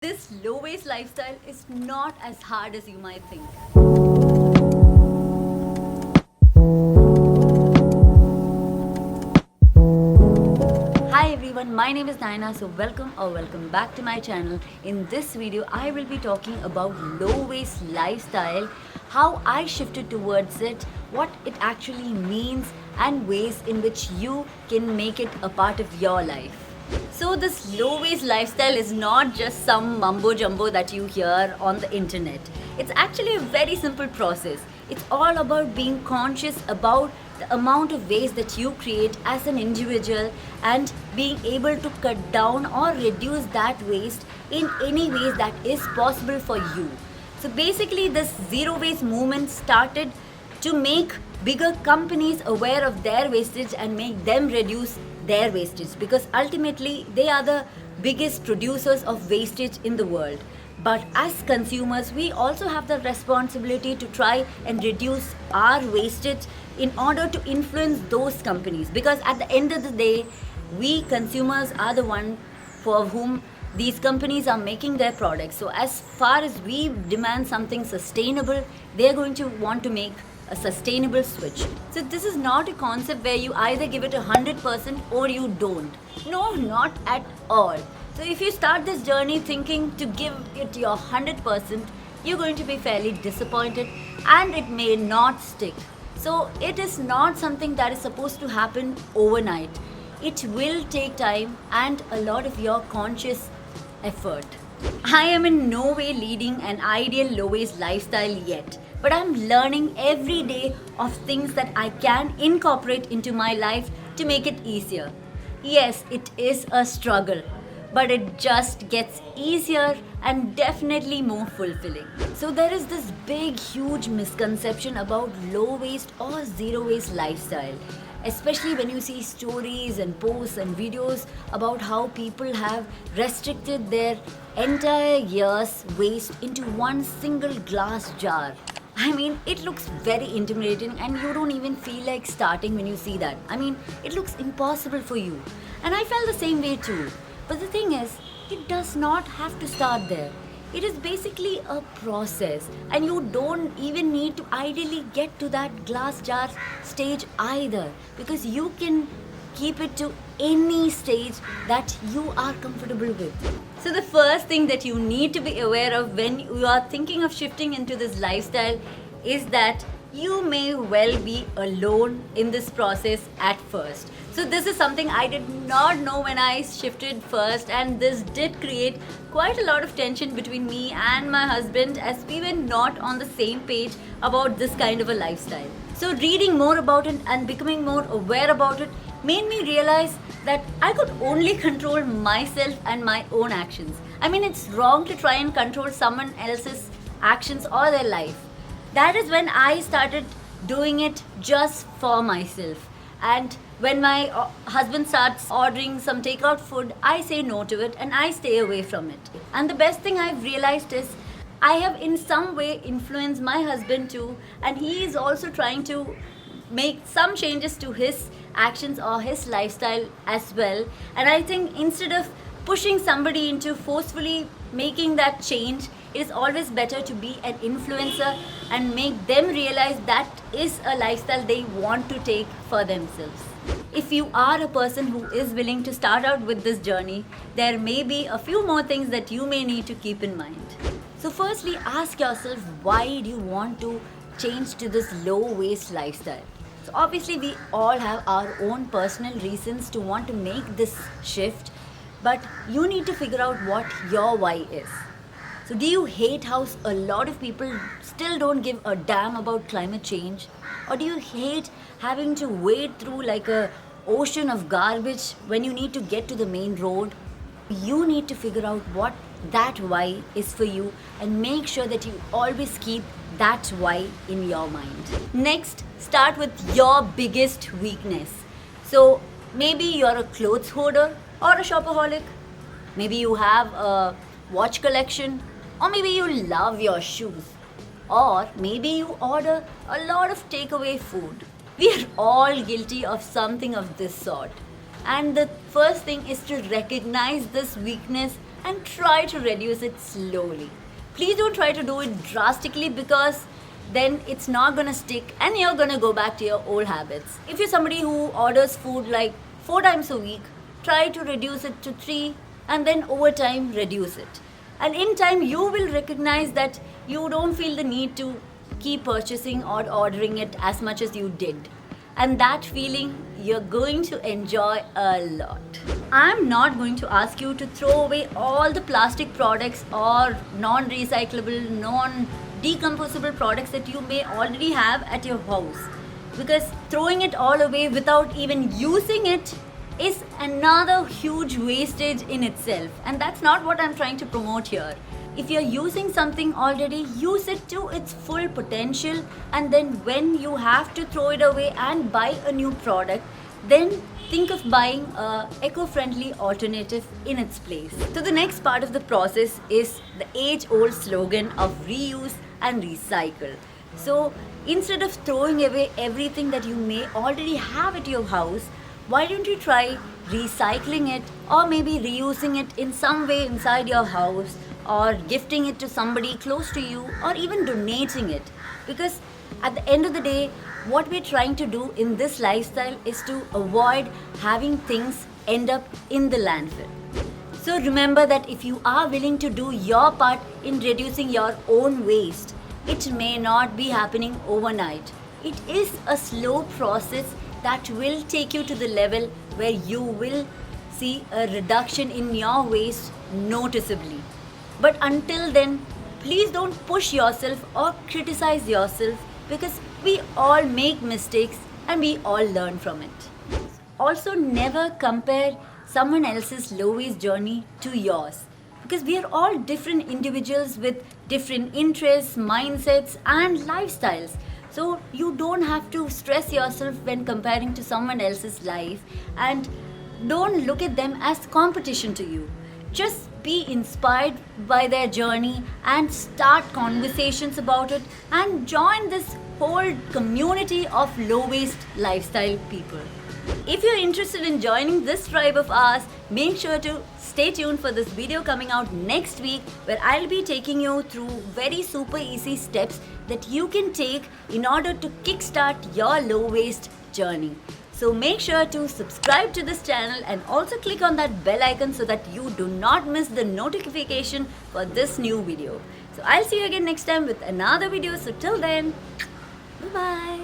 This low waste lifestyle is not as hard as you might think. Hi everyone, my name is Nayana. So welcome back to my channel. In this video I will be talking about low waste lifestyle, how I shifted towards it, what it actually means and ways in which you can make it a part of your life. So this low waste lifestyle is not just some mumbo jumbo that you hear on the internet. It's actually a very simple process. It's all about being conscious about the amount of waste that you create as an individual and being able to cut down or reduce that waste in any ways that is possible for you. So basically this zero waste movement started to make bigger companies aware of their wastage and make them reduce their wastage, because ultimately they are the biggest producers of wastage in the world. But as consumers, we also have the responsibility to try and reduce our wastage in order to influence those companies, because at the end of the day, we consumers are the one for whom these companies are making their products. So as far as we demand something sustainable, they're going to want to make a sustainable switch. So this is not a concept where you either give it 100% or you don't. No, not at all. So if you start this journey thinking to give it your 100%, you're going to be fairly disappointed and it may not stick. So it is not something that is supposed to happen overnight. It will take time and a lot of your conscious effort. I am in no way leading an ideal low waste lifestyle yet, but I'm learning every day of things that I can incorporate into my life to make it easier. Yes, it is a struggle, but it just gets easier and definitely more fulfilling. So there is this big, huge misconception about low waste or zero waste lifestyle, especially when you see stories and posts and videos about how people have restricted their entire year's waste into one single glass jar. I mean, it looks very intimidating and you don't even feel like starting when you see that. I mean, it looks impossible for you. And I felt the same way too. But the thing is, it does not have to start there. It is basically a process, and you don't even need to ideally get to that glass jar stage either, because you can keep it to any stage that you are comfortable with. So the first thing that you need to be aware of when you are thinking of shifting into this lifestyle is that you may well be alone in this process at first. So this is something I did not know when I shifted first, and this did create quite a lot of tension between me and my husband as we were not on the same page about this kind of a lifestyle. So reading more about it and becoming more aware about it made me realize that I could only control myself and my own actions. I mean, it's wrong to try and control someone else's actions or their life. That is when I started doing it just for myself. And when my husband starts ordering some takeout food, I say no to it and I stay away from it. And the best thing I've realized is I have in some way influenced my husband too, and he is also trying to make some changes to his actions or his lifestyle as well. And I think instead of pushing somebody into forcefully making that change, it is always better to be an influencer and make them realize that is a lifestyle they want to take for themselves. If you are a person who is willing to start out with this journey, there may be a few more things that you may need to keep in mind. So firstly, ask yourself, why do you want to change to this low waste lifestyle? So obviously we all have our own personal reasons to want to make this shift, but you need to figure out what your why is. So do you hate how a lot of people still don't give a damn about climate change? Or do you hate having to wade through like a ocean of garbage when you need to get to the main road? You need to figure out what that why is for you and make sure that you always keep that why in your mind. Next, start with your biggest weakness. So maybe you're a clothes hoarder or a shopaholic. Maybe you have a watch collection, or maybe you love your shoes, or maybe you order a lot of takeaway food. We are all guilty of something of this sort. And the first thing is to recognize this weakness and try to reduce it slowly. Please don't try to do it drastically, because then it's not gonna stick and you're gonna go back to your old habits. If you're somebody who orders food like 4 times a week, try to reduce it to 3, and then over time reduce it. And in time you will recognize that you don't feel the need to keep purchasing or ordering it as much as you did. And that feeling you're going to enjoy a lot. I'm not going to ask you to throw away all the plastic products or non-recyclable, non-decomposable products that you may already have at your house, because throwing it all away without even using it is another huge wastage in itself, and that's not what I'm trying to promote here. If you're using something already, use it to its full potential, and then when you have to throw it away and buy a new product, then think of buying a eco-friendly alternative in its place. So the next part of the process is the age-old slogan of reuse and recycle. So instead of throwing away everything that you may already have at your house, why don't you try recycling it, or maybe reusing it in some way inside your house, or gifting it to somebody close to you, or even donating it? Because at the end of the day, what we're trying to do in this lifestyle is to avoid having things end up in the landfill. So remember that if you are willing to do your part in reducing your own waste, it may not be happening overnight. It is a slow process that will take you to the level where you will see a reduction in your waste noticeably. But until then, please don't push yourself or criticize yourself, because we all make mistakes and we all learn from it. Also, never compare someone else's low waste journey to yours, because we are all different individuals with different interests, mindsets, and lifestyles. So you don't have to stress yourself when comparing to someone else's life, and don't look at them as competition to you. Just be inspired by their journey and start conversations about it, and join this whole community of low waste lifestyle people. If you're interested in joining this tribe of ours, make sure to stay tuned for this video coming out next week, where I'll be taking you through very super easy steps that you can take in order to kickstart your low waste journey. So make sure to subscribe to this channel and also click on that bell icon so that you do not miss the notification for this new video. So I'll see you again next time with another video. So till then, bye bye.